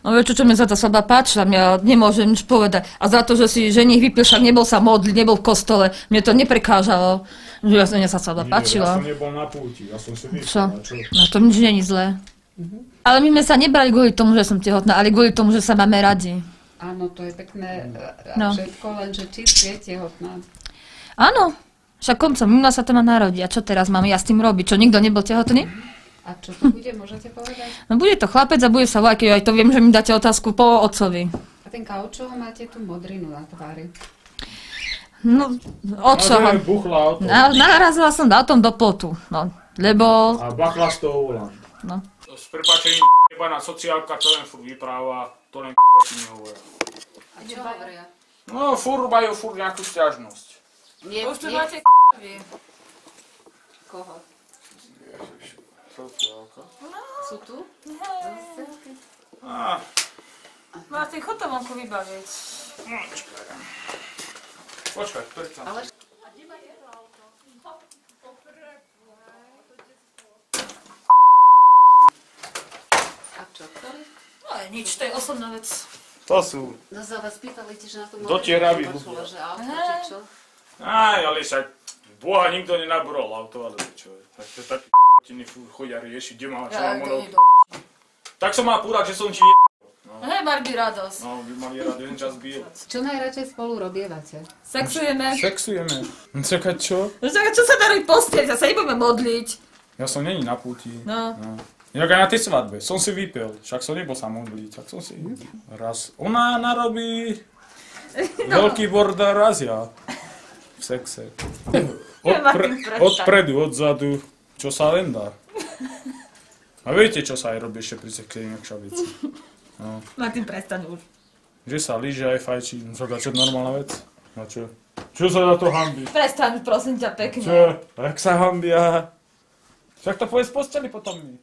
No vieš čo mi sa tá svadba páčila, ja nemôžem nič povedať. A za to, že si ženich vypil, však nebol sa modliť, nebol v kostole, mne to neprekážalo. Že mne sa svadba páčila. Ja som nebol na púti, ja som si vypil. Čo? No to nič není zlé. Ale my sme sa nebrali kvôli tomu, že som tehotná, ale kvôli tomu, že sa máme radi. Áno, to je pekné No. všetko, lenže či je tehotná. Áno, však koncom minula sa to má narodí. A čo teraz mám ja s tým robiť? Čo, nikto nebol tehotný? A čo to bude, môžete povedať? No bude to chlapec a bude sa volať, aj to viem, že mi dáte otázku po otcovi. A ten kaučoho máte tú modrinu na tvári. No, od čoho? Buchla auto. Narazila som dátom do plotu, no, lebo... A bachla z toho volant. No. S prepáčením jebaná sociálka, to len furt vypráva, to len si nehovoria. A čo hovoria? No, furt majú furt nejakú sťažnosť. Nie, Už tu nie, máte koho? Sociálka. Sú tu? Á, Máte chod to vonku vybaviť. no, počkaj, predsa. Ale a čo to? No nič, to je osobná vec. To sú. No za vás pýtali ti, že na tú Dotieravý počula, ľudia. že auto, či čo? Aj, ale však Boha nikto nenabral auto, ale čo je. Tak to takí tiny chodia riešiť, kde má čo mám monok. Tak som mal púrať, že som ti Hej, mali by radosť. No, by mali rád jeden čas byl. Čo najradšej spolu robievate? Sexujeme. Sexujeme. Čakať čo? Čo sa dá robiť postieť? Ja sa nebudeme modliť. Ja som není na púti. No. Jak aj na tej svadbe. Som si vypil. Však som nebol sa modliť. Tak som si raz. Ona narobí veľký bordel raz ja. V sexe. Odpredu, odzadu. Čo sa len dá. A viete, čo sa aj robí ešte pri sexe inak šavici? No. Martin, prestaň už. Že sa líže aj fajčí. Čo normálna vec? A čo? Čo sa na to hanbí? Prestaň, prosím ťa, pekne. Čo? Jak sa hambia? Však to povedz posteli potom mi.